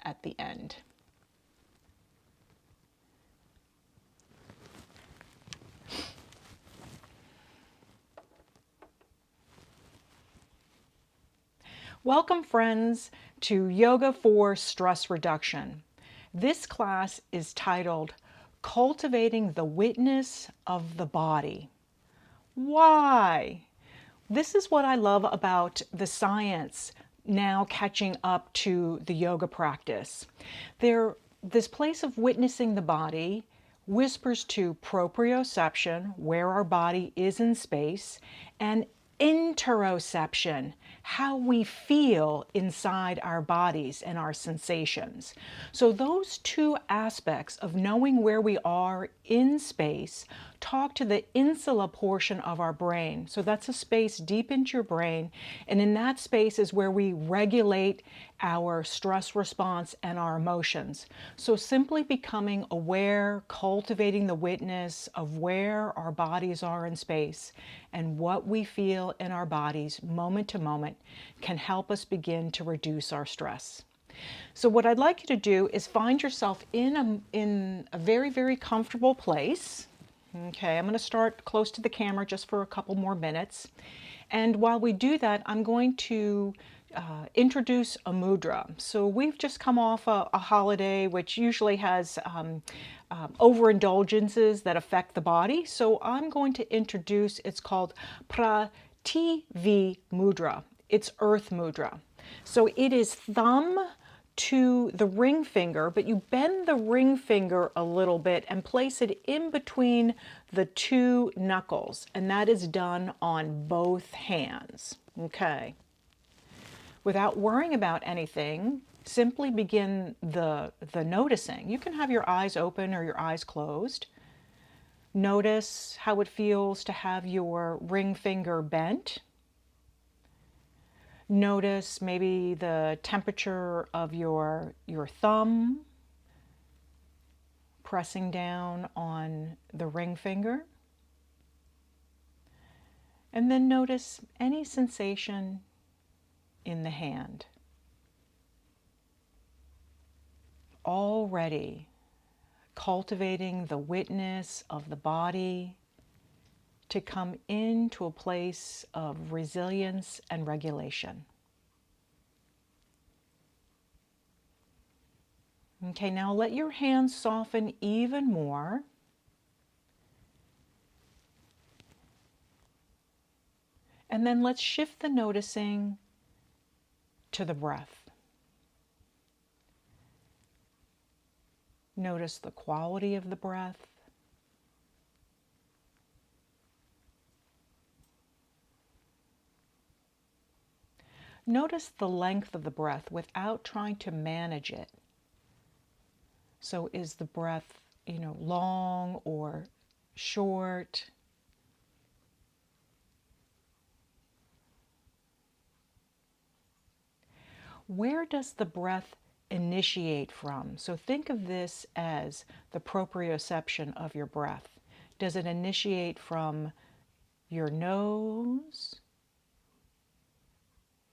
at the end. Welcome, friends, to Yoga for Stress Reduction. This class is titled Cultivating the Witness of the Body. Why? This is what I love about the science now catching up to the yoga practice. This place of witnessing the body whispers to proprioception, where our body is in space, and interoception, how we feel inside our bodies and our sensations. So those two aspects of knowing where we are in space talk to the insula portion of our brain. So that's a space deep into your brain, and in that space is where we regulate our stress response and our emotions. So simply becoming aware, cultivating the witness of where our bodies are in space and what we feel in our bodies moment to moment can help us begin to reduce our stress. So what I'd like you to do is find yourself in a very, very comfortable place. Okay, I'm going to start close to the camera just for a couple more minutes. And while we do that, I'm going to introduce a mudra. So we've just come off a holiday, which usually has overindulgences that affect the body. So I'm going to introduce, it's called Prativi Mudra. It's Earth Mudra. So it is thumb to the ring finger, but you bend the ring finger a little bit and place it in between the two knuckles, and that is done on both hands. Okay. Without worrying about anything, simply begin the noticing. You can have your eyes open or your eyes closed. Notice how it feels to have your ring finger bent. Notice maybe the temperature of your thumb pressing down on the ring finger. And then notice any sensation in the hand. Already cultivating the witness of the body to come into a place of resilience and regulation. Okay, now let your hands soften even more. And then let's shift the noticing to the breath. Notice the quality of the breath. Notice the length of the breath without trying to manage it. So is the breath, long or short? Where does the breath initiate from? So think of this as the proprioception of your breath. Does it initiate from your nose,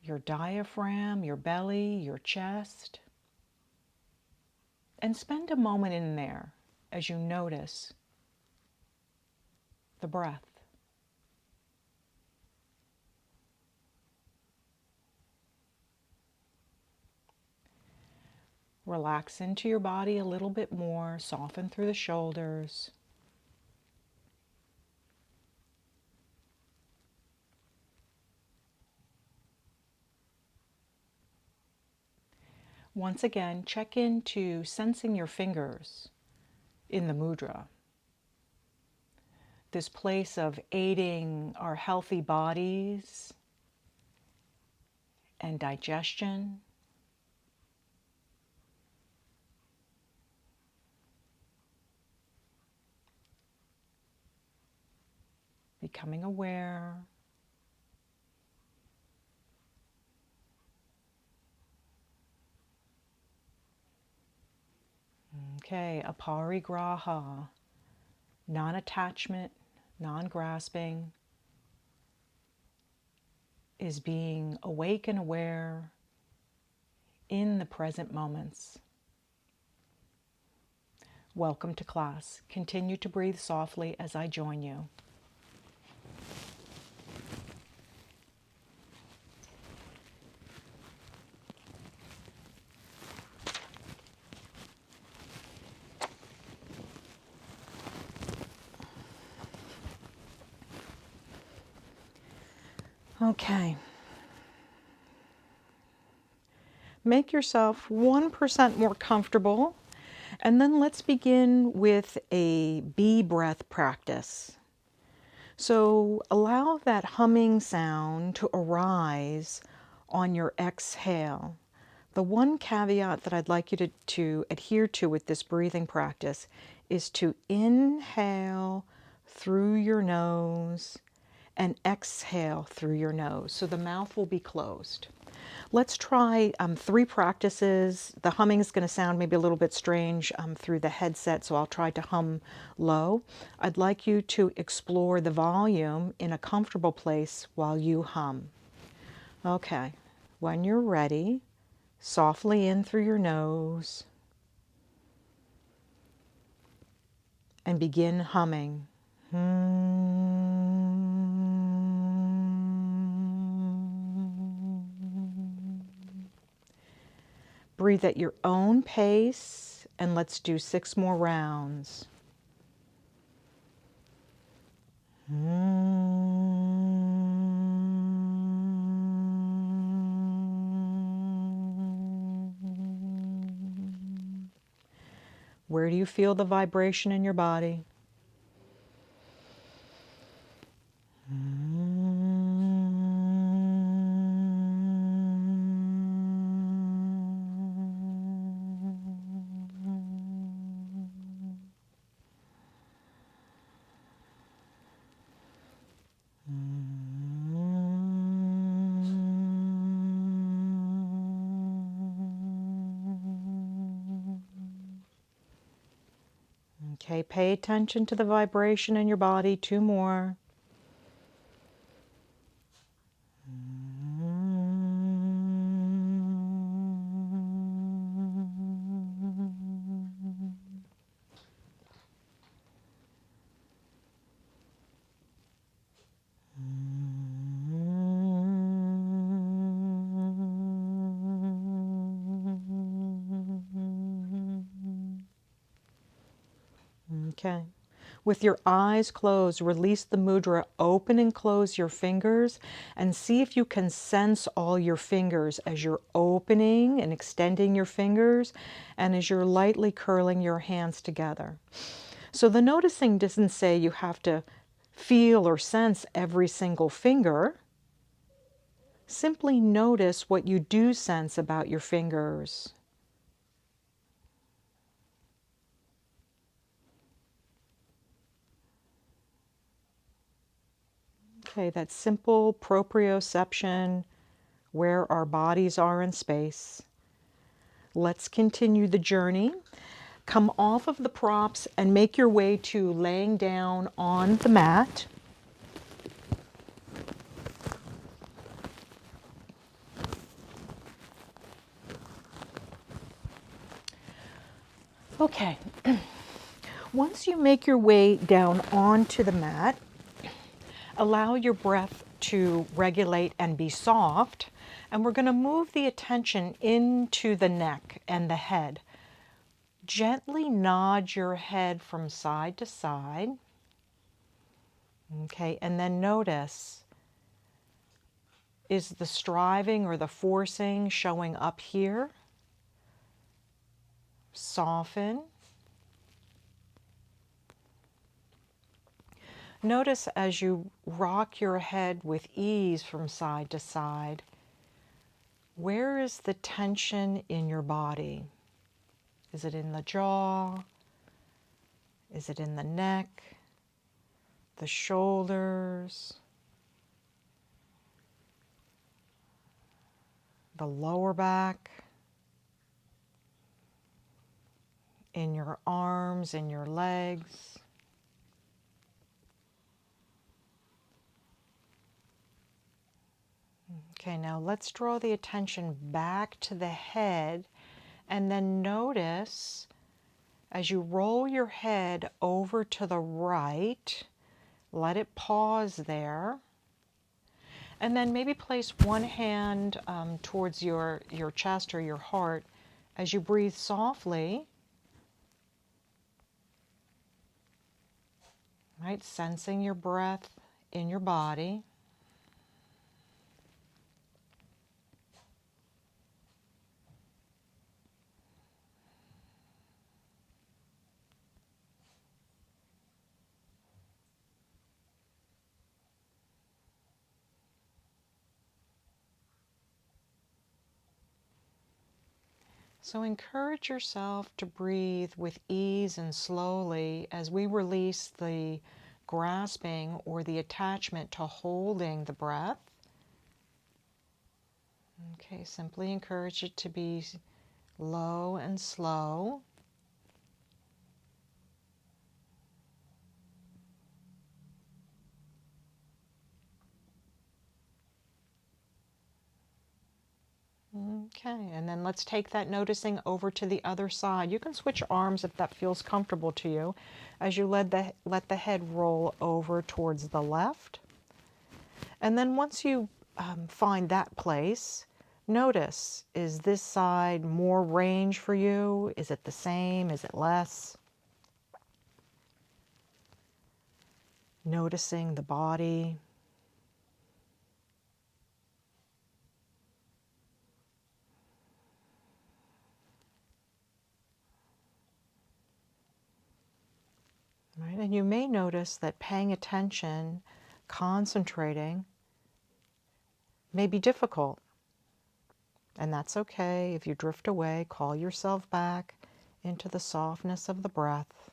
your diaphragm, your belly, your chest? And spend a moment in there as you notice the breath. Relax into your body a little bit more, soften through the shoulders. Once again, check into sensing your fingers in the mudra. This place of aiding our healthy bodies and digestion. Becoming aware. Okay, Aparigraha, non-attachment, non-grasping, is being awake and aware in the present moments. Welcome to class. Continue to breathe softly as I join you. Okay. Make yourself 1% more comfortable, and then let's begin with a bee breath practice. So allow that humming sound to arise on your exhale. The one caveat that I'd like you to adhere to with this breathing practice is to inhale through your nose and exhale through your nose. So the mouth will be closed. Let's try 3 practices. The humming is going to sound maybe a little bit strange through the headset, so I'll try to hum low. I'd like you to explore the volume in a comfortable place while you hum. Okay, when you're ready, softly in through your nose and begin humming. Breathe at your own pace, and let's do 6 more rounds. Where do you feel the vibration in your body? Okay, pay attention to the vibration in your body. 2 more. Okay. With your eyes closed, release the mudra, open and close your fingers, and see if you can sense all your fingers as you're opening and extending your fingers, and as you're lightly curling your hands together. So the noticing doesn't say you have to feel or sense every single finger. Simply notice what you do sense about your fingers. Okay, that simple proprioception, where our bodies are in space. Let's continue the journey. Come off of the props and make your way to laying down on the mat. Okay. Once you make your way down onto the mat, allow your breath to regulate and be soft. And we're going to move the attention into the neck and the head. Gently nod your head from side to side. Okay, and then notice, is the striving or the forcing showing up here? Soften. Notice as you rock your head with ease from side to side, where is the tension in your body? Is it in the jaw? Is it in the neck? The shoulders? The lower back? In your arms, in your legs? Okay, now let's draw the attention back to the head, and then notice as you roll your head over to the right, let it pause there, and then maybe place one hand towards your chest or your heart as you breathe softly, right? Sensing your breath in your body. So encourage yourself to breathe with ease and slowly as we release the grasping or the attachment to holding the breath. Okay, simply encourage it to be low and slow. Okay, and then let's take that noticing over to the other side. You can switch arms if that feels comfortable to you as you let the head roll over towards the left. And then once you find that place, notice, is this side more range for you? Is it the same? Is it less? Noticing the body. Right? And you may notice that paying attention, concentrating, may be difficult. And that's okay. If you drift away, call yourself back into the softness of the breath.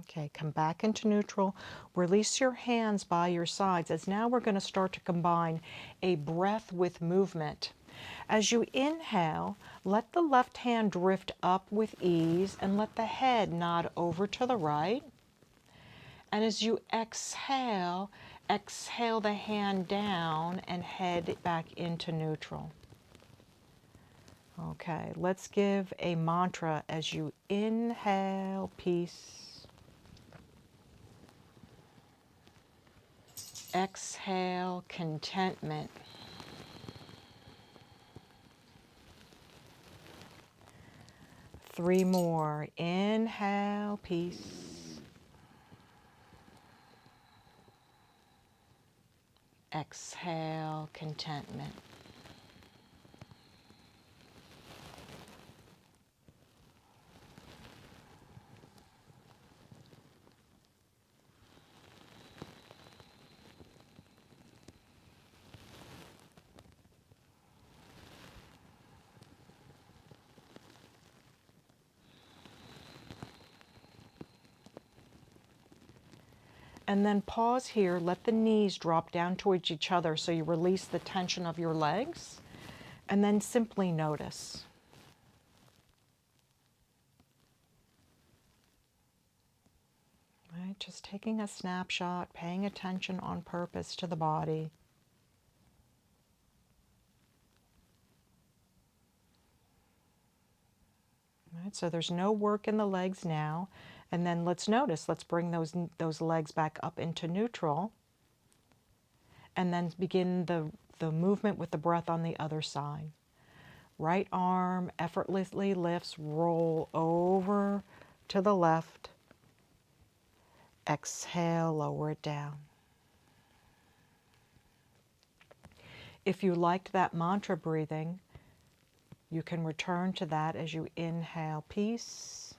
Okay, come back into neutral. Release your hands by your sides as now we're going to start to combine a breath with movement. As you inhale, let the left hand drift up with ease and let the head nod over to the right. And as you exhale, exhale the hand down and head back into neutral. Okay, let's give a mantra as you inhale, peace. Exhale, contentment. Three more. Inhale, peace. Exhale, contentment. And then pause here, let the knees drop down towards each other so you release the tension of your legs, and then simply notice. Right, just taking a snapshot, paying attention on purpose to the body. Right, so there's no work in the legs now. And then let's notice, let's bring those legs back up into neutral. And then begin the movement with the breath on the other side. Right arm effortlessly lifts, roll over to the left. Exhale, lower it down. If you liked that mantra breathing, you can return to that as you inhale peace.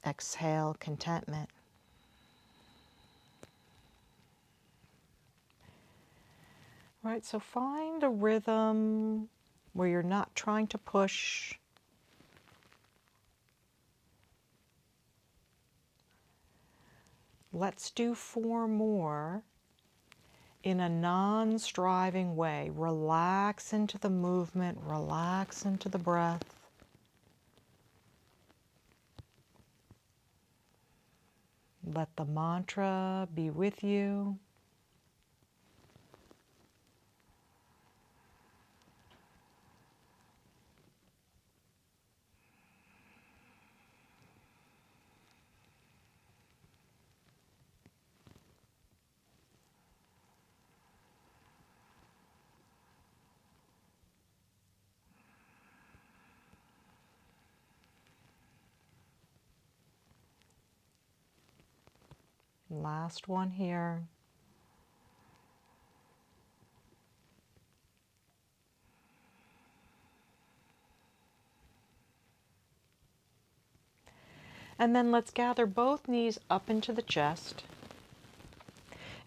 Exhale contentment. Right, so find a rhythm where you're not trying to push. Let's do 4 more in a non-striving way. Relax into the movement, relax into the breath. Let the mantra be with you. Last one here. And then let's gather both knees up into the chest.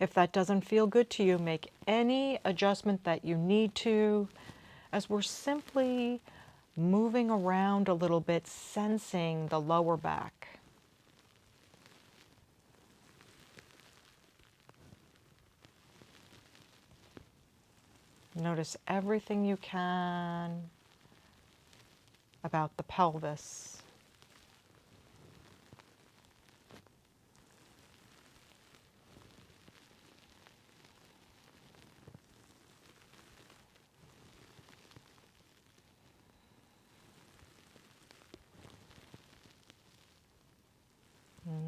If that doesn't feel good to you, make any adjustment that you need to, as we're simply moving around a little bit, sensing the lower back. Notice everything you can about the pelvis.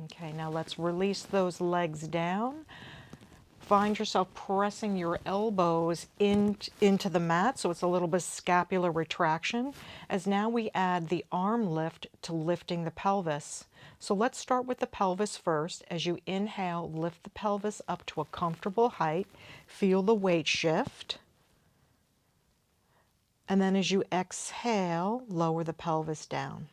Okay, now let's release those legs down. Find yourself pressing your elbows into the mat, so it's a little bit scapular retraction, as now we add the arm lift to lifting the pelvis. So let's start with the pelvis first. As you inhale, lift the pelvis up to a comfortable height. Feel the weight shift. And then as you exhale, lower the pelvis down.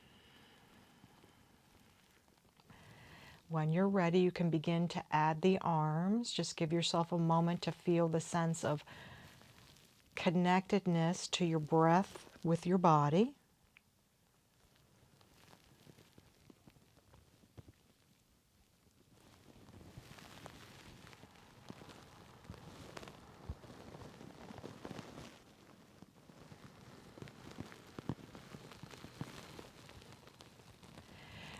When you're ready, you can begin to add the arms. Just give yourself a moment to feel the sense of connectedness to your breath with your body.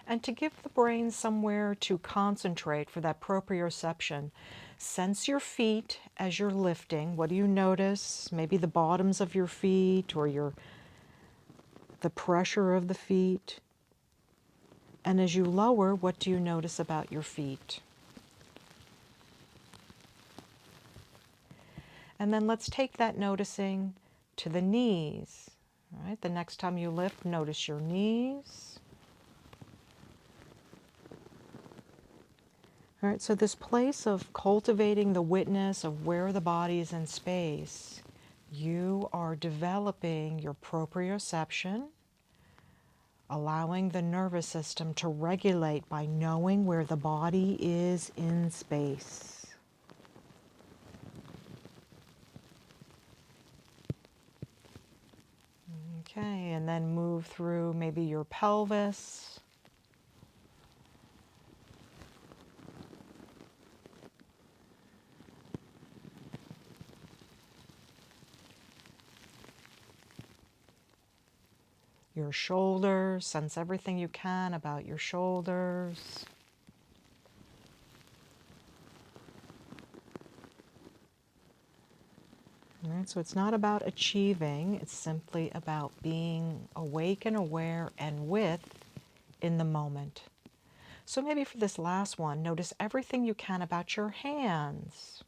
And to give the brain somewhere to concentrate for that proprioception, sense your feet as you're lifting. What do you notice? Maybe the bottoms of your feet or the pressure of the feet. And as you lower, what do you notice about your feet? And then let's take that noticing to the knees. All right, the next time you lift, notice your knees. All right, so this place of cultivating the witness of where the body is in space, you are developing your proprioception, allowing the nervous system to regulate by knowing where the body is in space. Okay, and then move through maybe your pelvis. Your shoulders, sense everything you can about your shoulders. All right, so it's not about achieving, it's simply about being awake and aware and with in the moment. So maybe for this last one, notice everything you can about your hands.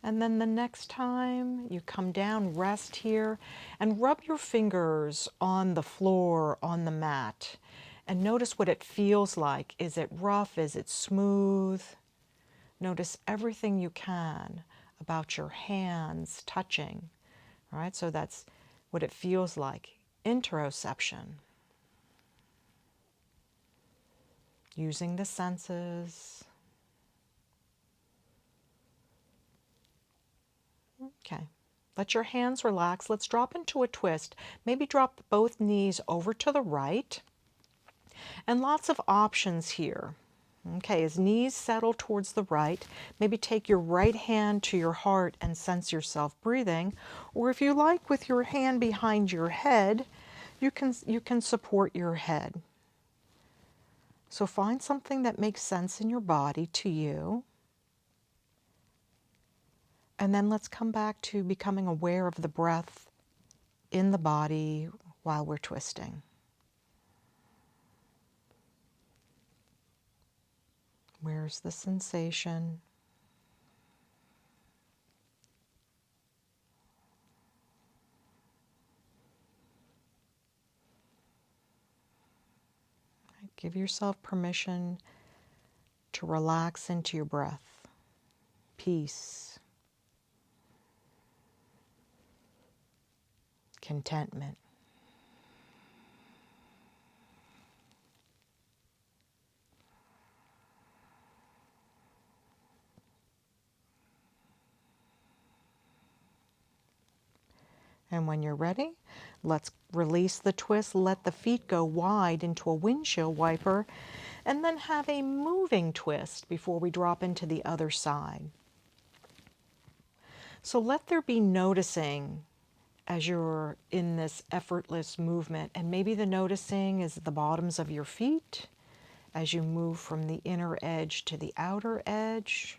And then the next time you come down, rest here and rub your fingers on the floor, on the mat, and notice what it feels like. Is it rough? Is it smooth? Notice everything you can about your hands touching. All right, so that's what it feels like. Interoception. Using the senses. Okay. Let your hands relax. Let's drop into a twist. Maybe drop both knees over to the right. And lots of options here. Okay, as knees settle towards the right, maybe take your right hand to your heart and sense yourself breathing. Or if you like, with your hand behind your head, you can support your head. So find something that makes sense in your body to you. And then let's come back to becoming aware of the breath in the body while we're twisting. Where's the sensation? Give yourself permission to relax into your breath. Peace. Contentment. And when you're ready, let's release the twist, let the feet go wide into a windshield wiper, and then have a moving twist before we drop into the other side. So let there be noticing as you're in this effortless movement, and maybe the noticing is the bottoms of your feet as you move from the inner edge to the outer edge.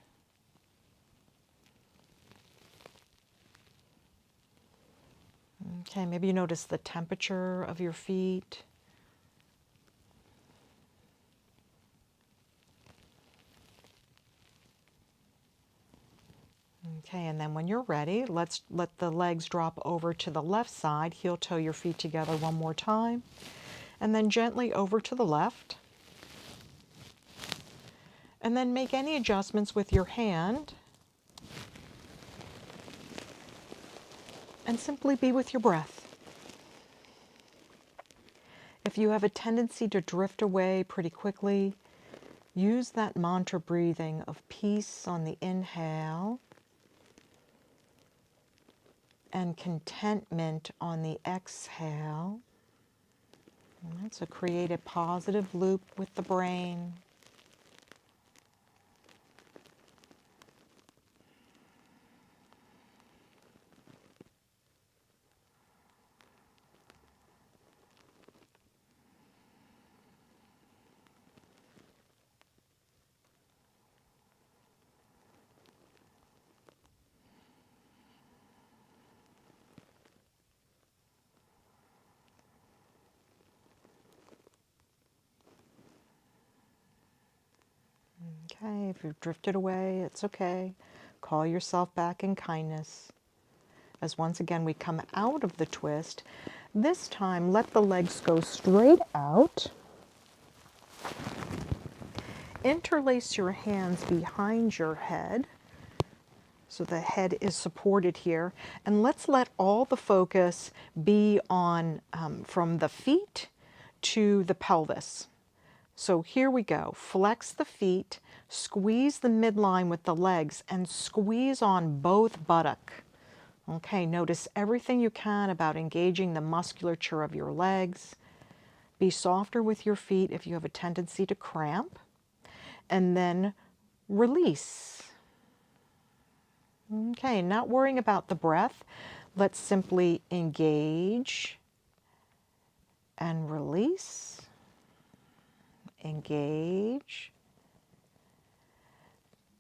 Okay, maybe you notice the temperature of your feet. Okay, and then when you're ready, let's let the legs drop over to the left side. Heel toe your feet together one more time. And then gently over to the left. And then make any adjustments with your hand. And simply be with your breath. If you have a tendency to drift away pretty quickly, use that mantra breathing of peace on the inhale and contentment on the exhale. All right, so create a positive loop with the brain. Okay, if you've drifted away, it's okay. Call yourself back in kindness. As once again we come out of the twist, this time let the legs go straight out. Interlace your hands behind your head so the head is supported here. And let's let all the focus be on from the feet to the pelvis. So here we go. Flex the feet, squeeze the midline with the legs, and squeeze on both buttock. Okay, notice everything you can about engaging the musculature of your legs. Be softer with your feet if you have a tendency to cramp. And then release. Okay, not worrying about the breath. Let's simply engage and release. Engage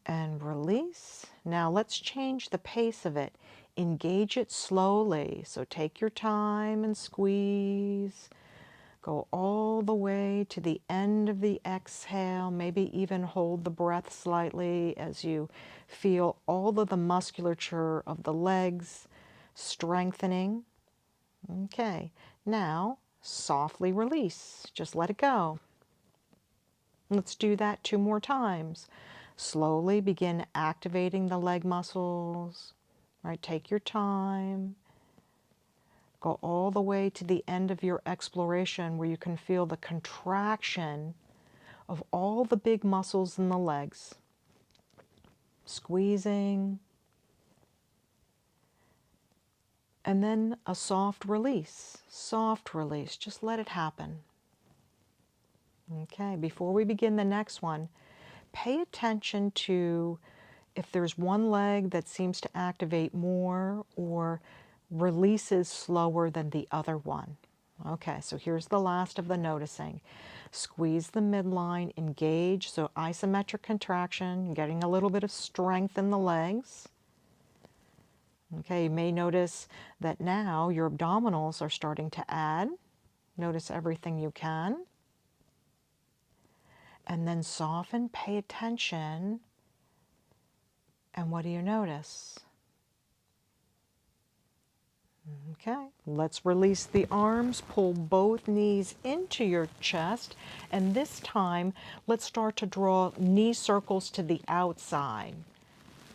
and release. Now let's change the pace of it. Engage it slowly. So take your time and squeeze. Go all the way to the end of the exhale. Maybe even hold the breath slightly as you feel all of the musculature of the legs strengthening. Okay, now softly release. Just let it go. Let's do that 2 more times. Slowly begin activating the leg muscles. All right, take your time. Go all the way to the end of your exploration where you can feel the contraction of all the big muscles in the legs. Squeezing And then a soft release, just let it happen. Okay, before we begin the next one, pay attention to if there's one leg that seems to activate more or releases slower than the other one. Okay, so here's the last of the noticing. Squeeze the midline, engage, so isometric contraction, getting a little bit of strength in the legs. Okay, you may notice that now your abdominals are starting to add. Notice everything you can. And then soften, pay attention. And what do you notice? Okay, let's release the arms, pull both knees into your chest, and this time let's start to draw knee circles to the outside.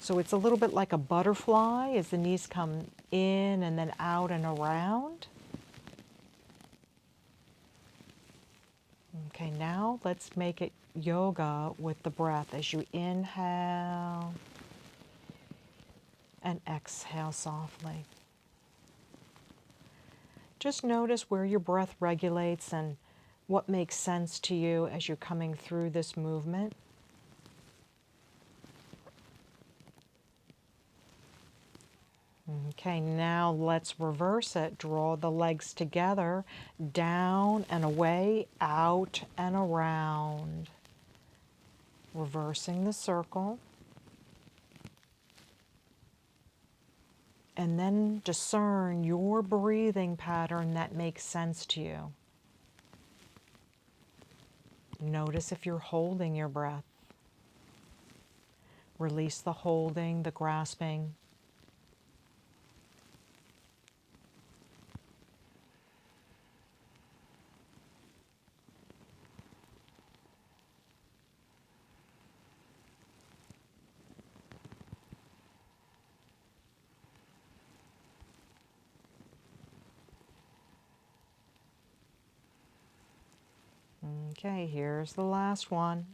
So it's a little bit like a butterfly as the knees come in and then out and around. Okay, now let's make it yoga with the breath as you inhale and exhale softly. Just notice where your breath regulates and what makes sense to you as you're coming through this movement. Okay, now let's reverse it. Draw the legs together, down and away, out and around. Reversing the circle. And then discern your breathing pattern that makes sense to you. Notice if you're holding your breath. Release the holding, the grasping. Okay, here's the last one.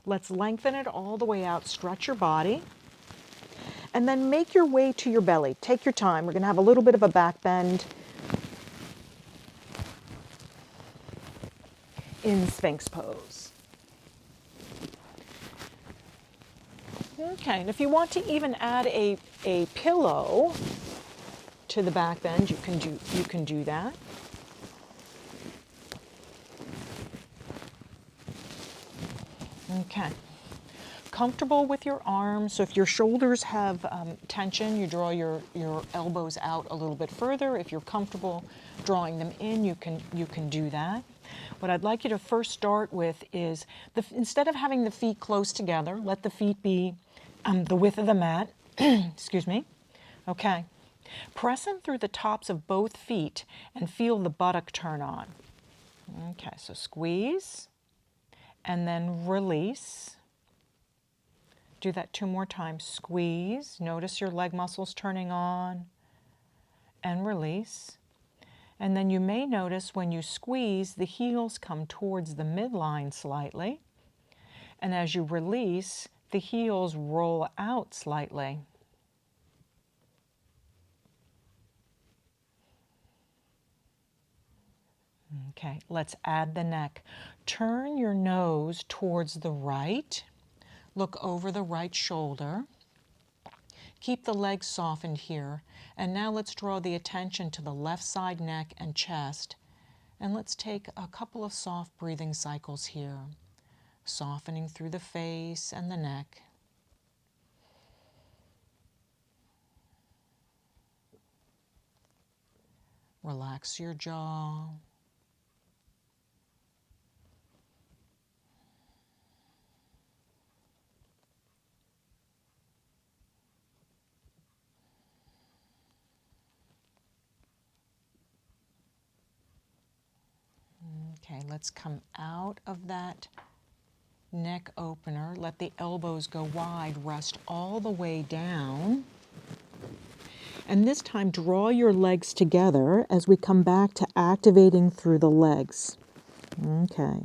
Let's lengthen it all the way out, stretch your body, and then make your way to your belly. Take your time. We're going to have a little bit of a back bend in Sphinx pose. Okay, and if you want to even add a pillow to the back bend, you can do that. Okay. Comfortable with your arms. So if your shoulders have tension, you draw your elbows out a little bit further. If you're comfortable drawing them in, you can do that. What I'd like you to first start with is, instead of having the feet close together, let the feet be the width of the mat. Excuse me. Okay. Press in through the tops of both feet and feel the buttock turn on. Okay, so squeeze and then release. Do that 2 more times. Squeeze. Notice your leg muscles turning on and release. And then you may notice when you squeeze, the heels come towards the midline slightly. And as you release, the heels roll out slightly. Okay, let's add the neck. Turn your nose towards the right. Look over the right shoulder. Keep the legs softened here. And now let's draw the attention to the left side neck and chest. And let's take a couple of soft breathing cycles here. Softening through the face and the neck. Relax your jaw. Okay, let's come out of that neck opener. Let the elbows go wide, rest all the way down. And this time, draw your legs together as we come back to activating through the legs. Okay.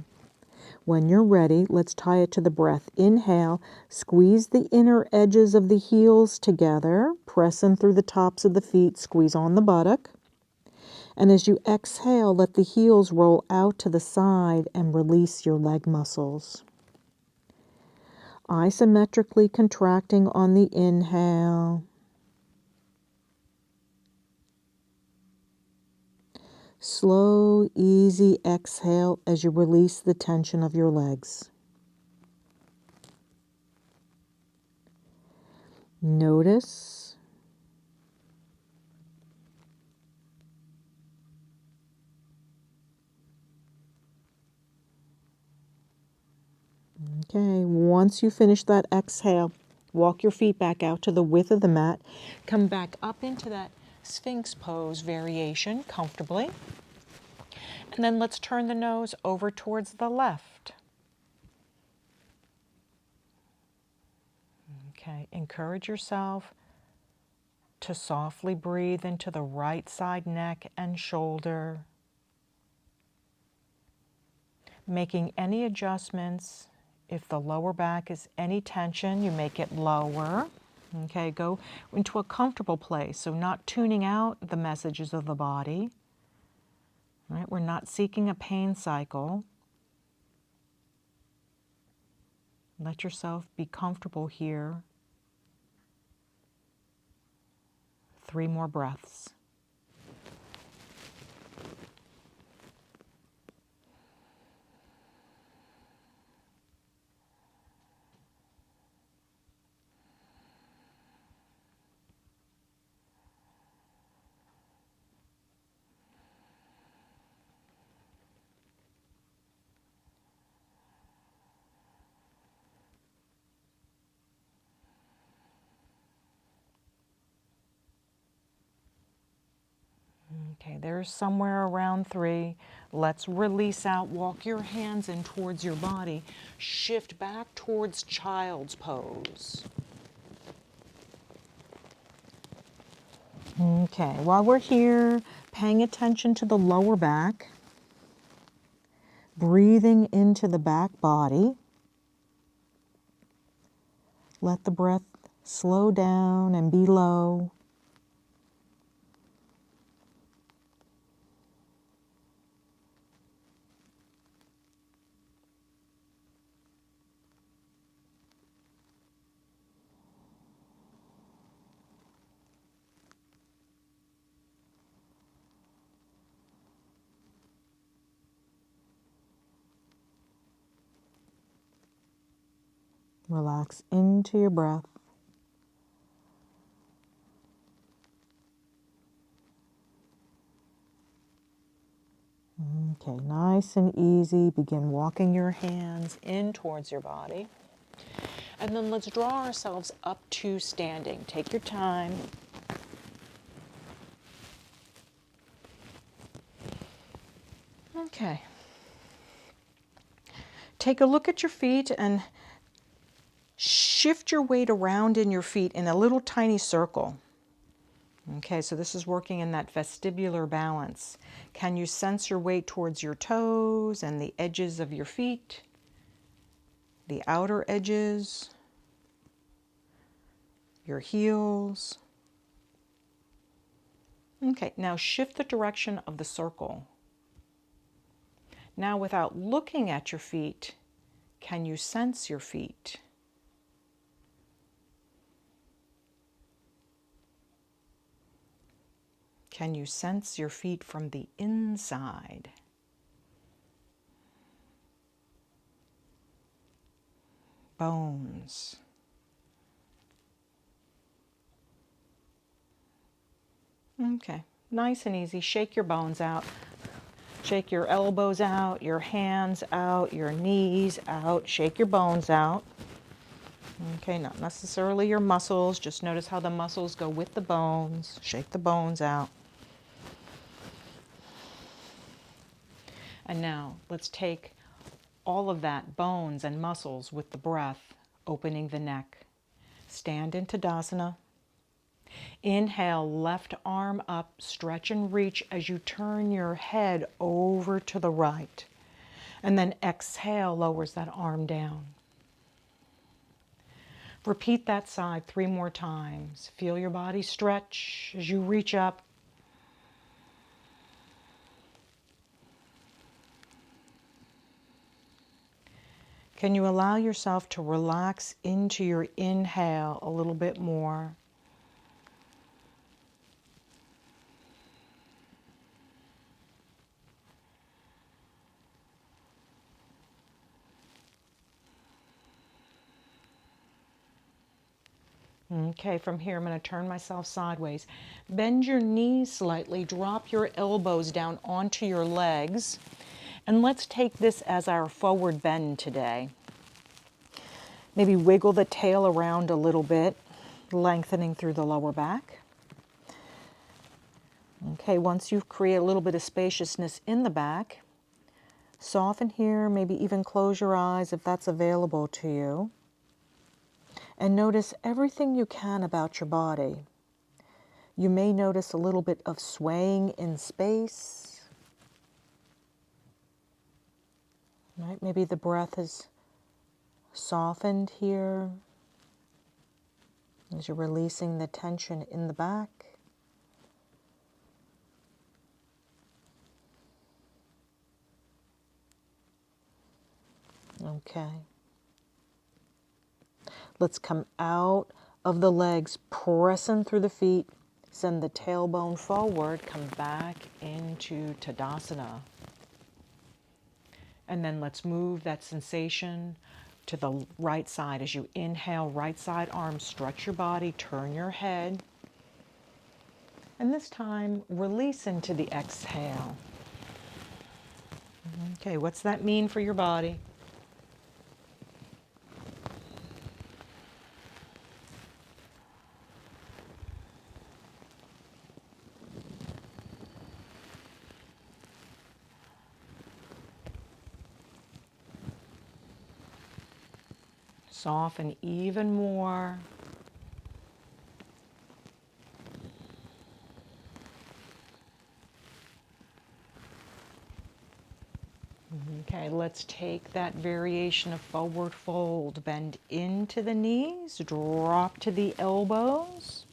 When you're ready, let's tie it to the breath. Inhale, squeeze the inner edges of the heels together, press in through the tops of the feet, squeeze on the buttock. And as you exhale, let the heels roll out to the side and release your leg muscles. Isometrically contracting on the inhale. Slow, easy exhale as you release the tension of your legs. Notice. Okay, once you finish that exhale, walk your feet back out to the width of the mat. Come back up into that Sphinx pose variation comfortably. And then let's turn the nose over towards the left. Okay, encourage yourself to softly breathe into the right side neck and shoulder. Making any adjustments. If the lower back is any tension, you make it lower. Okay, go into a comfortable place. So not tuning out the messages of the body. Right? We're not seeking a pain cycle. Let yourself be comfortable here. 3 more breaths. Okay, there's somewhere around 3. Let's release out. Walk your hands in towards your body. Shift back towards child's pose. Okay, while we're here, paying attention to the lower back, breathing into the back body. Let the breath slow down and be low. Relax into your breath. Okay, nice and easy. Begin walking your hands in towards your body. And then let's draw ourselves up to standing. Take your time. Okay. Take a look at your feet and shift your weight around in your feet in a little tiny circle. Okay, so this is working in that vestibular balance. Can you sense your weight towards your toes and the edges of your feet? The outer edges, your heels. Okay, now shift the direction of the circle. Now, without looking at your feet, can you sense your feet? Can you sense your feet from the inside? Bones. Okay, nice and easy. Shake your bones out. Shake your elbows out, your hands out, your knees out. Shake your bones out. Okay, not necessarily your muscles. Just notice how the muscles go with the bones. Shake the bones out. And now let's take all of that bones and muscles with the breath, opening the neck. Stand in Tadasana. Inhale, left arm up, stretch and reach as you turn your head over to the right. And then exhale, lowers that arm down. Repeat that side 3 more times. Feel your body stretch as you reach up. Can you allow yourself to relax into your inhale a little bit more? Okay, from here I'm going to turn myself sideways. Bend your knees slightly, drop your elbows down onto your legs, and let's take this as our forward bend today. Maybe wiggle the tail around a little bit, lengthening through the lower back. Okay, once you've created a little bit of spaciousness in the back, soften here, maybe even close your eyes if that's available to you. And notice everything you can about your body. You may notice a little bit of swaying in space. Right? Maybe the breath is softened here as you're releasing the tension in the back. Okay. Let's come out of the legs, pressing through the feet. Send the tailbone forward, come back into Tadasana. And then let's move that sensation to the right side. As you inhale, right side arm, stretch your body, turn your head. And this time, release into the exhale. Okay, what's that mean for your body? Soften even more. Okay, let's take that variation of forward fold. Bend into the knees, drop to the elbows.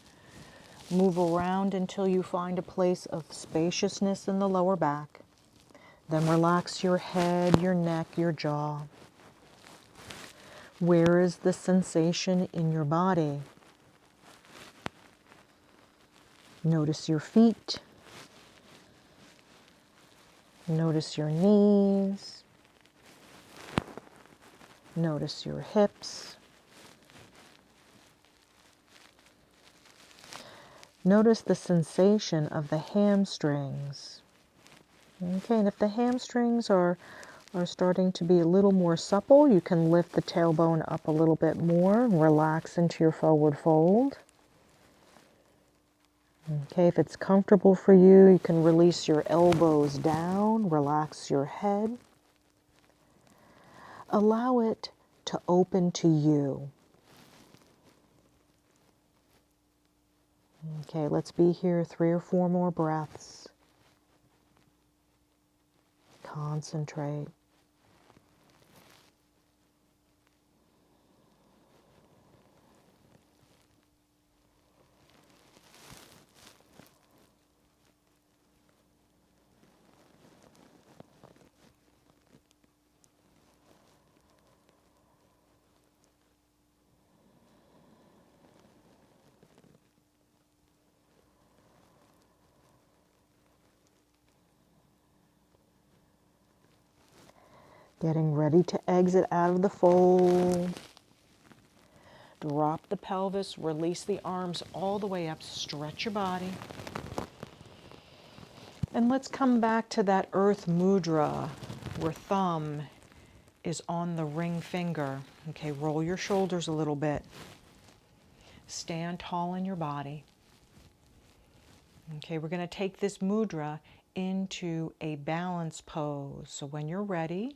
Move around until you find a place of spaciousness in the lower back. Then relax your head, your neck, your jaw. Where is the sensation in your body? Notice your feet. Notice your knees. Notice your hips. Notice the sensation of the hamstrings. Okay, and if the hamstrings are starting to be a little more supple, you can lift the tailbone up a little bit more and relax into your forward fold. Okay, if it's comfortable for you, you can release your elbows down, relax your head. Allow it to open to you. Okay, let's be here 3 or 4 more breaths. Concentrate. Getting ready to exit out of the fold. Drop the pelvis, release the arms all the way up, stretch your body. And let's come back to that earth mudra where thumb is on the ring finger. Okay, roll your shoulders a little bit. Stand tall in your body. Okay, we're going to take this mudra into a balance pose. So when you're ready,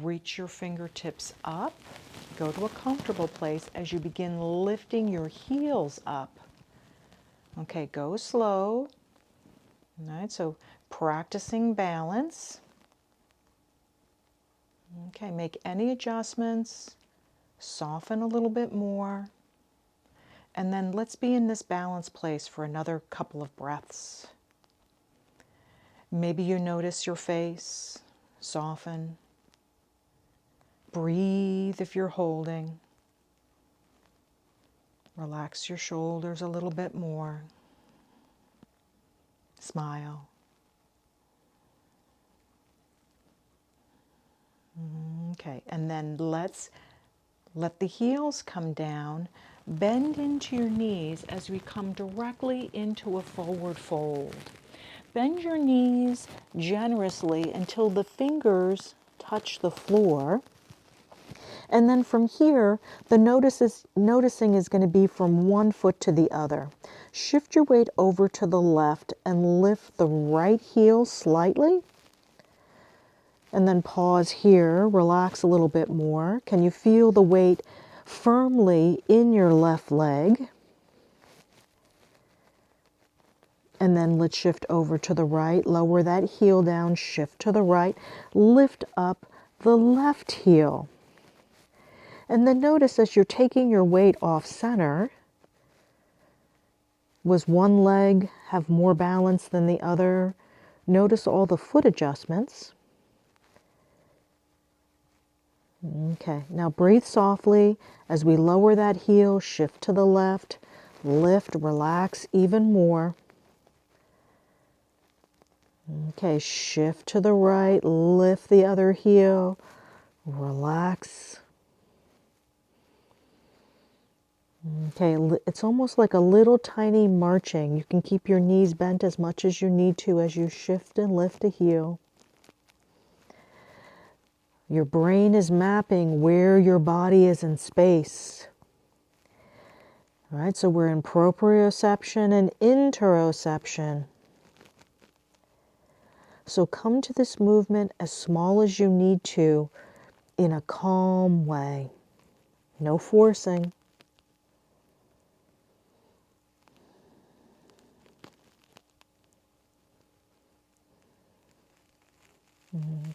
reach your fingertips up. Go to a comfortable place as you begin lifting your heels up. Okay, go slow. All right, so practicing balance. Okay, make any adjustments, soften a little bit more, and then let's be in this balanced place for another couple of breaths. Maybe you notice your face, soften. Breathe if you're holding. Relax your shoulders a little bit more. Smile. Okay, and then let's let the heels come down. Bend into your knees as we come directly into a forward fold. Bend your knees generously until the fingers touch the floor. And then from here, the noticing is going to be from one foot to the other. Shift your weight over to the left and lift the right heel slightly. And then pause here, relax a little bit more. Can you feel the weight firmly in your left leg? And then let's shift over to the right, lower that heel down, shift to the right, lift up the left heel. And then notice as you're taking your weight off center, was one leg have more balance than the other? Notice all the foot adjustments. Okay, now breathe softly as we lower that heel, shift to the left, lift, relax even more. Okay, shift to the right, lift the other heel, relax. Okay, it's almost like a little tiny marching. You can keep your knees bent as much as you need to as you shift and lift a heel. Your brain is mapping where your body is in space. All right, so we're in proprioception and interoception. So come to this movement as small as you need to in a calm way. No forcing.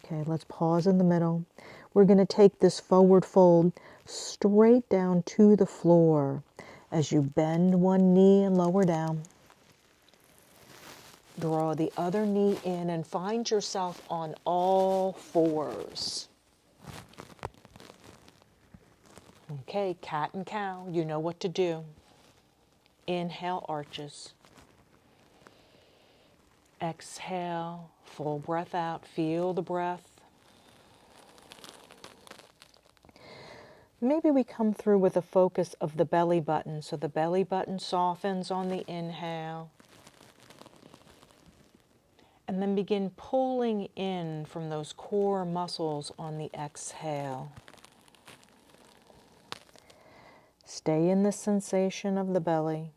Okay, let's pause in the middle. We're going to take this forward fold straight down to the floor as you bend one knee and lower down. Draw the other knee in and find yourself on all fours. Okay, cat and cow, you know what to do. Inhale, arches. Exhale, full breath out. Feel the breath. Maybe we come through with a focus of the belly button. So the belly button softens on the inhale. And then begin pulling in from those core muscles on the exhale. Stay in the sensation of the belly.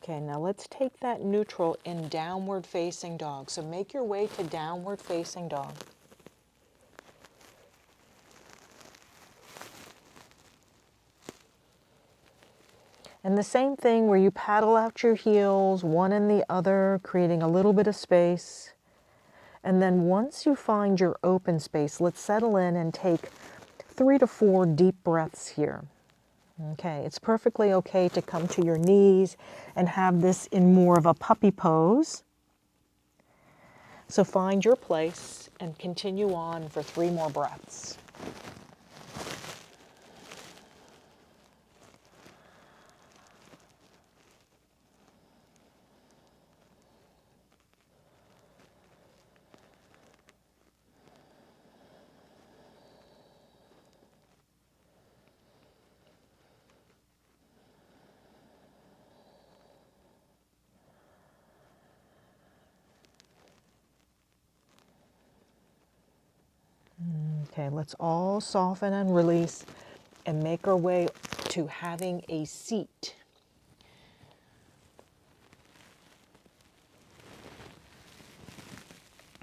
Okay, now let's take that neutral in downward facing dog. So make your way to downward facing dog. And the same thing where you paddle out your heels, one and the other, creating a little bit of space. And then once you find your open space, let's settle in and take 3 to 4 deep breaths here. Okay, it's perfectly okay to come to your knees and have this in more of a puppy pose. So find your place and continue on for 3 more breaths. Okay, let's all soften and release and make our way to having a seat.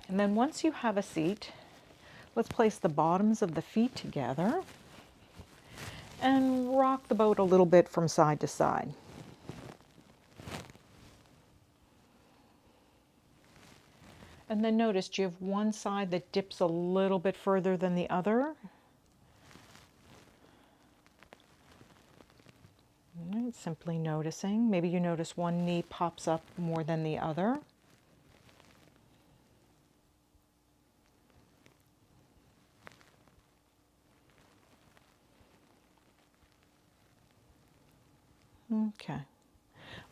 And then once you have a seat, let's place the bottoms of the feet together and rock the boat a little bit from side to side. And then notice, do you have one side that dips a little bit further than the other? Right, simply noticing. Maybe you notice one knee pops up more than the other. Okay.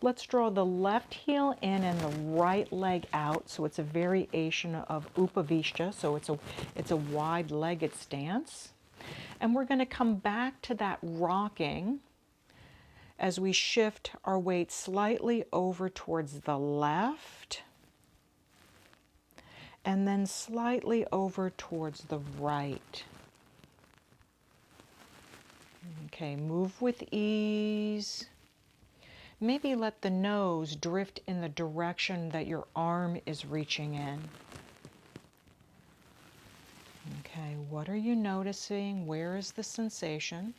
Let's draw the left heel in and the right leg out. So it's a variation of Upavishta. So it's a wide-legged stance. And we're going to come back to that rocking as we shift our weight slightly over towards the left and then slightly over towards the right. Okay, move with ease. Maybe let the nose drift in the direction that your arm is reaching in. Okay, what are you noticing? Where is the sensation?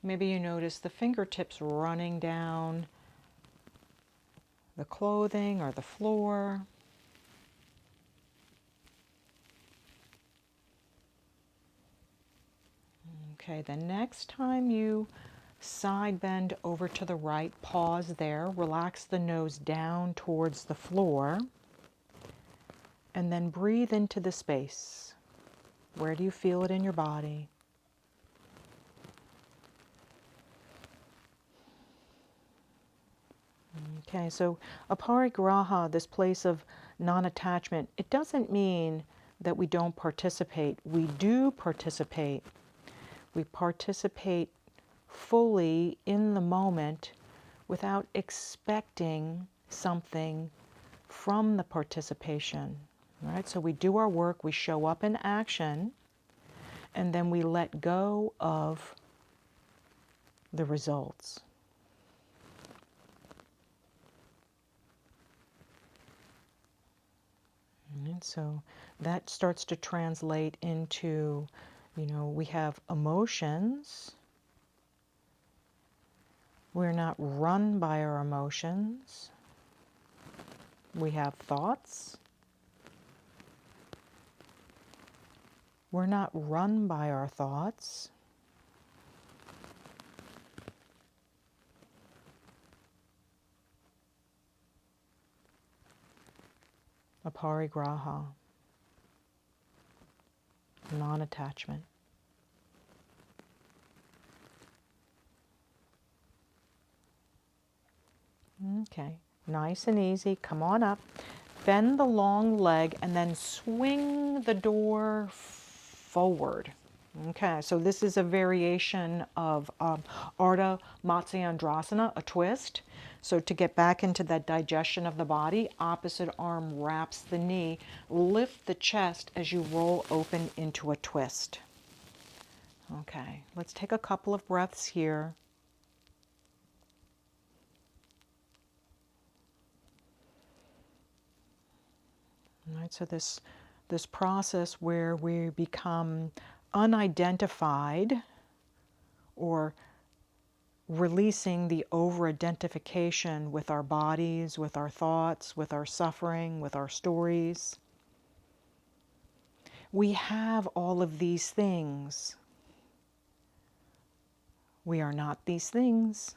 Maybe you notice the fingertips running down the clothing or the floor. Okay, the next time you side bend over to the right, pause there, relax the nose down towards the floor, and then breathe into the space. Where do you feel it in your body? Okay, so Aparigraha, this place of non-attachment, it doesn't mean that we don't participate. We do participate. We participate fully in the moment without expecting something from the participation. Right? So we do our work, we show up in action, and then we let go of the results. And so that starts to translate into, we have emotions. We're not run by our emotions. We have thoughts. We're not run by our thoughts. Aparigraha, non-attachment. Okay, nice and easy. Come on up. Bend the long leg and then swing the door forward. Okay, so this is a variation of Ardha Matsyendrasana, a twist. So to get back into that digestion of the body, opposite arm wraps the knee. Lift the chest as you roll open into a twist. Okay, let's take a couple of breaths here. All right, so this process where we become unidentified or releasing the over-identification with our bodies, with our thoughts, with our suffering, with our stories. We have all of these things. We are not these things.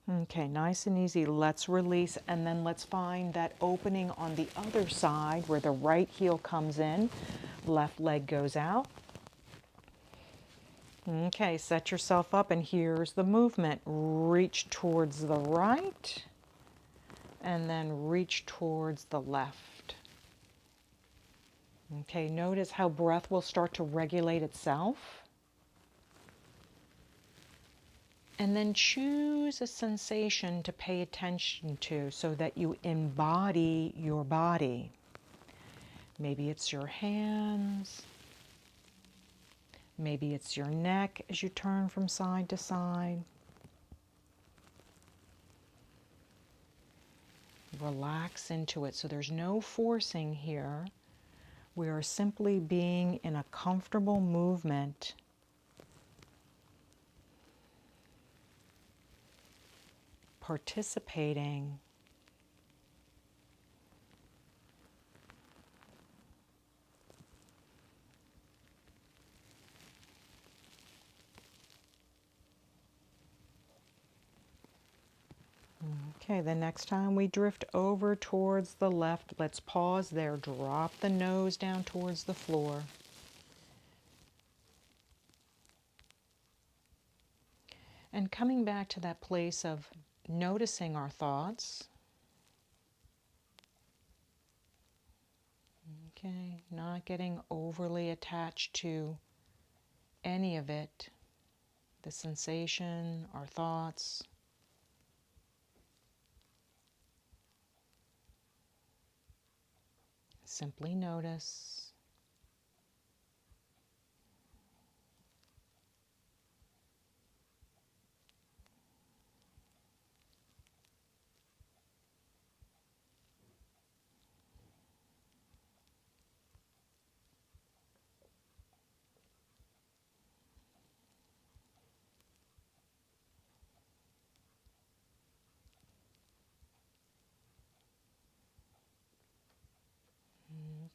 Okay, nice and easy. Let's release, and then let's find that opening on the other side where the right heel comes in, left leg goes out. Okay, set yourself up, and here's the movement. Reach towards the right, and then reach towards the left. Okay, notice how breath will start to regulate itself. And then choose a sensation to pay attention to so that you embody your body. Maybe it's your hands. Maybe it's your neck as you turn from side to side. Relax into it. So there's no forcing here. We are simply being in a comfortable movement. Participating. Okay, the next time we drift over towards the left, let's pause there. Drop the nose down towards the floor. And coming back to that place of noticing our thoughts. Okay, not getting overly attached to any of it. The sensation, our thoughts. Simply notice.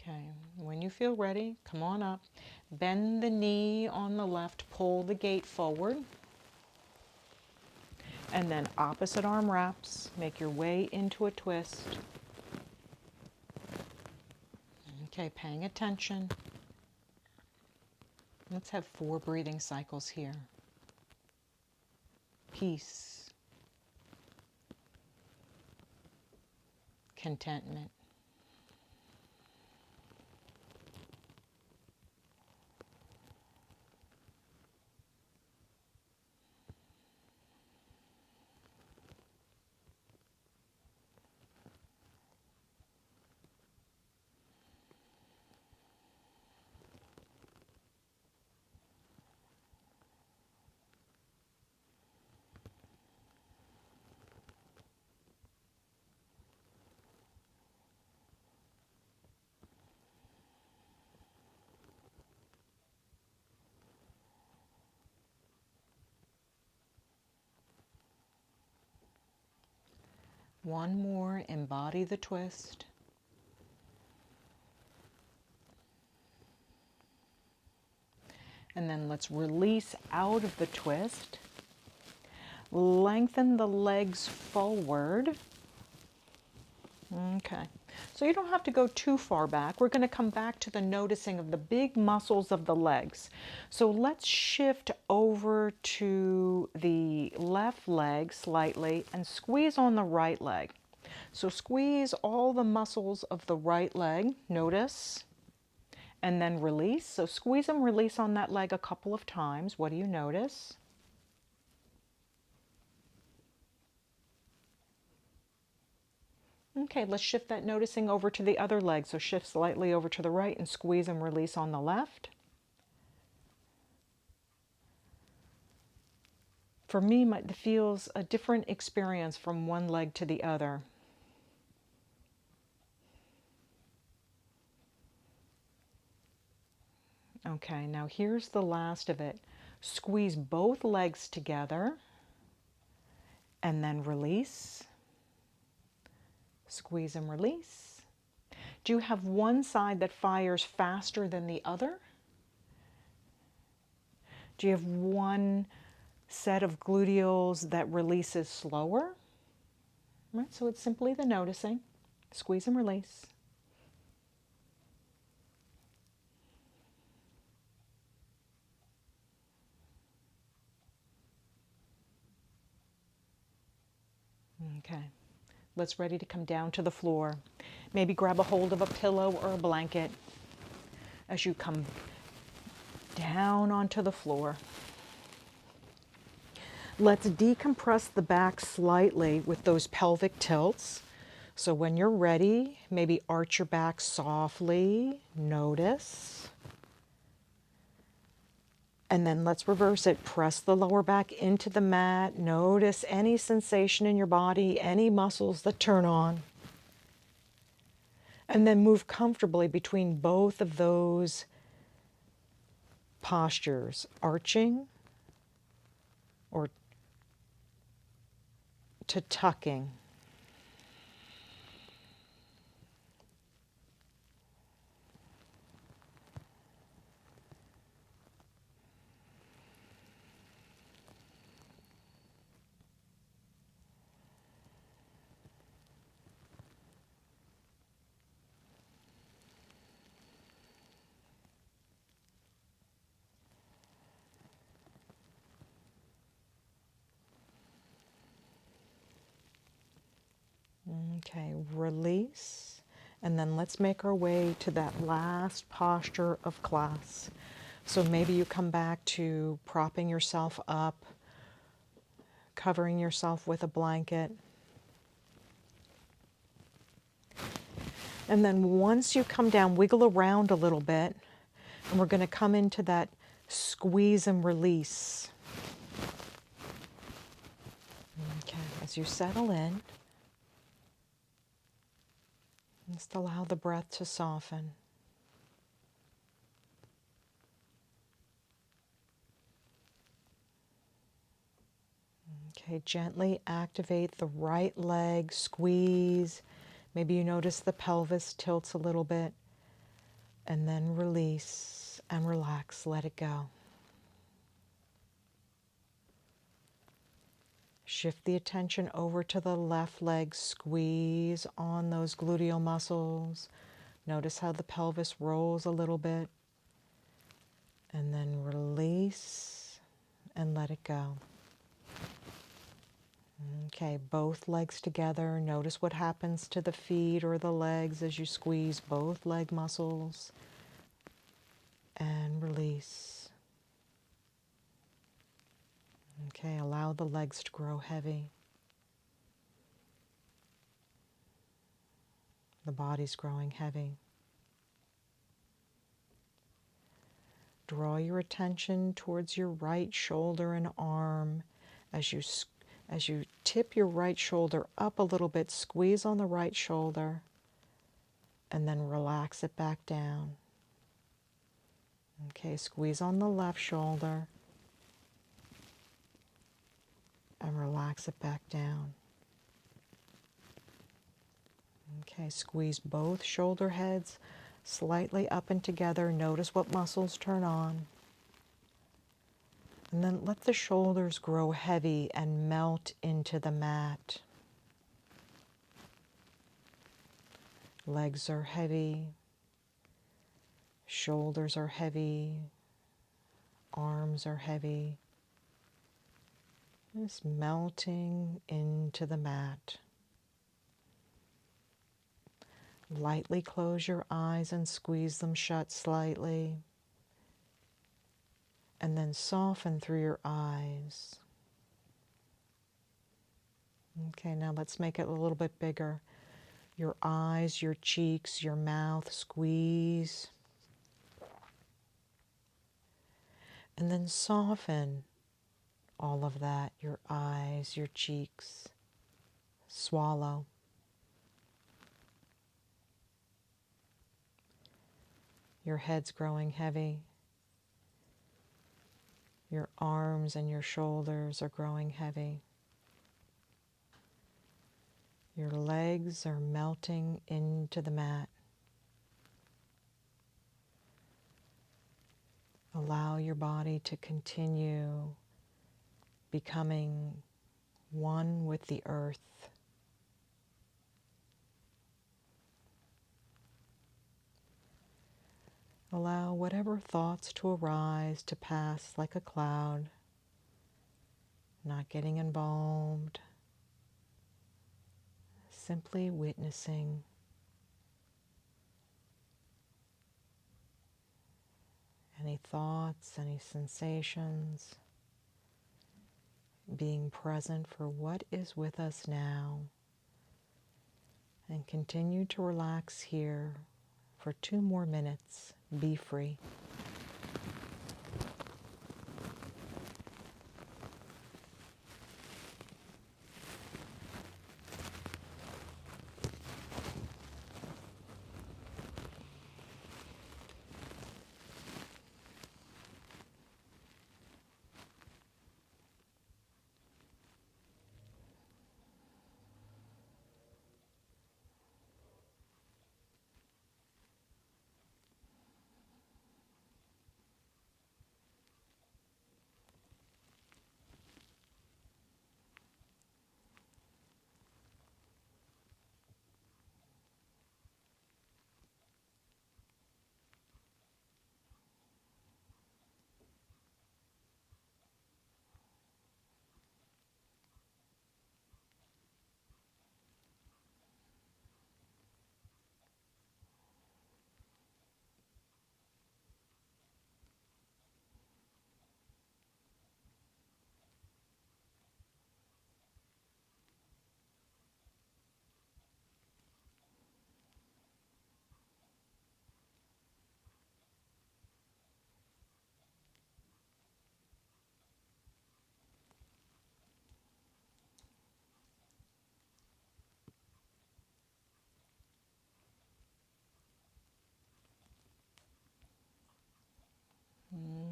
Okay, when you feel ready, come on up. Bend the knee on the left, pull the gate forward. And then opposite arm wraps. Make your way into a twist. Okay, paying attention. Let's have 4 breathing cycles here. Peace. Contentment. One more, embody the twist. And then let's release out of the twist. Lengthen the legs forward. Okay, so you don't have to go too far back. We're going to come back to the noticing of the big muscles of the legs. So let's shift over to the left leg slightly and squeeze on the right leg. So squeeze all the muscles of the right leg, notice, and then release. So squeeze and release on that leg a couple of times. What do you notice? Okay, let's shift that noticing over to the other leg. So shift slightly over to the right and squeeze and release on the left. For me, it feels a different experience from one leg to the other. Okay, now here's the last of it. Squeeze both legs together and then release. Squeeze and release. Do you have one side that fires faster than the other? Do you have one set of gluteals that releases slower? Right, so it's simply the noticing. Squeeze and release. Okay, let's ready to come down to the floor. Maybe grab a hold of a pillow or a blanket as you come down onto the floor. Let's decompress the back slightly with those pelvic tilts. So when you're ready, maybe arch your back softly, notice. And then let's reverse it. Press the lower back into the mat. Notice any sensation in your body, any muscles that turn on. And then move comfortably between both of those postures, arching or to tucking. Okay, release. And then let's make our way to that last posture of class. So maybe you come back to propping yourself up, covering yourself with a blanket. And then once you come down, wiggle around a little bit. And we're going to come into that squeeze and release. Okay, as you settle in, just allow the breath to soften. Okay, gently activate the right leg, squeeze. Maybe you notice the pelvis tilts a little bit. And then release and relax, let it go. Shift the attention over to the left leg, squeeze on those gluteal muscles. Notice how the pelvis rolls a little bit. And then release and let it go. Okay, both legs together. Notice what happens to the feet or the legs as you squeeze both leg muscles. And release. Okay, allow the legs to grow heavy. The body's growing heavy. Draw your attention towards your right shoulder and arm. As you tip your right shoulder up a little bit, squeeze on the right shoulder, and then relax it back down. Okay, squeeze on the left shoulder, and relax it back down. Okay, squeeze both shoulder heads slightly up and together. Notice what muscles turn on. And then let the shoulders grow heavy and melt into the mat. Legs are heavy, shoulders are heavy, arms are heavy. Just melting into the mat. Lightly close your eyes and squeeze them shut slightly. And then soften through your eyes. Okay, now let's make it a little bit bigger. Your eyes, your cheeks, your mouth, squeeze. And then soften all of that, your eyes, your cheeks. Swallow. Your head's growing heavy. Your arms and your shoulders are growing heavy. Your legs are melting into the mat. Allow your body to continue becoming one with the earth. Allow whatever thoughts to arise to pass like a cloud, not getting involved, simply witnessing. Any thoughts, any sensations, being present for what is with us now. And continue to relax here for 2 more minutes. Be free.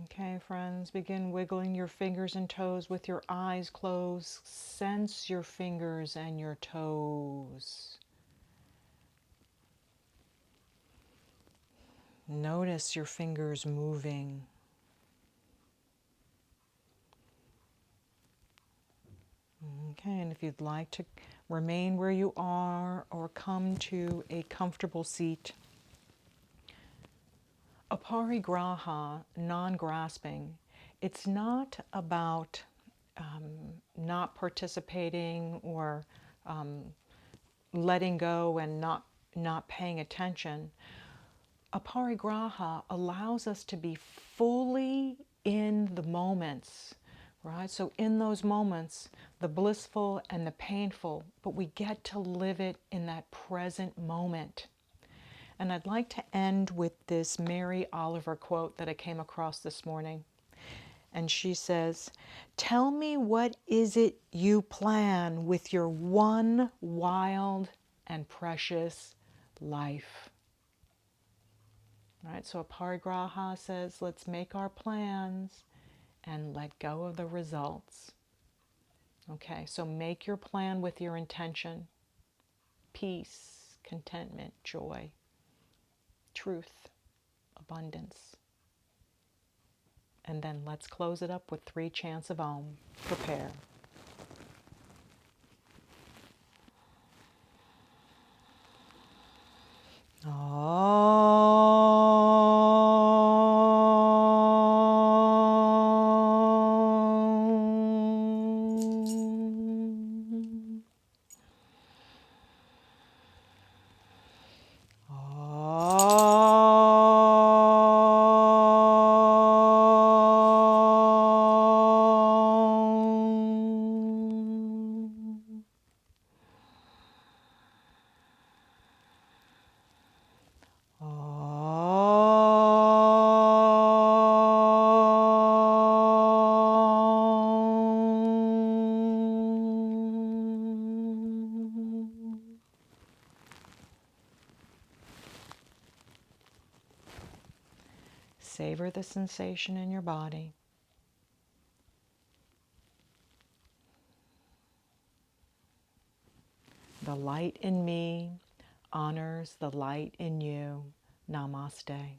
Okay, friends, begin wiggling your fingers and toes with your eyes closed. Sense your fingers and your toes. Notice your fingers moving. Okay, and if you'd like to remain where you are or come to a comfortable seat, Aparigraha, non-grasping, it's not about not participating or letting go and not paying attention. Aparigraha allows us to be fully in the moments, right? So in those moments, the blissful and the painful, but we get to live it in that present moment. And I'd like to end with this Mary Oliver quote that I came across this morning. And she says, "Tell me, what is it you plan with your one wild and precious life?" Right? So Aparigraha says, let's make our plans and let go of the results. Okay, so make your plan with your intention: peace, contentment, joy, truth, abundance. And then let's close it up with 3 chants of Om. Prepare. Om. Savor the sensation in your body. The light in me honors the light in you. Namaste.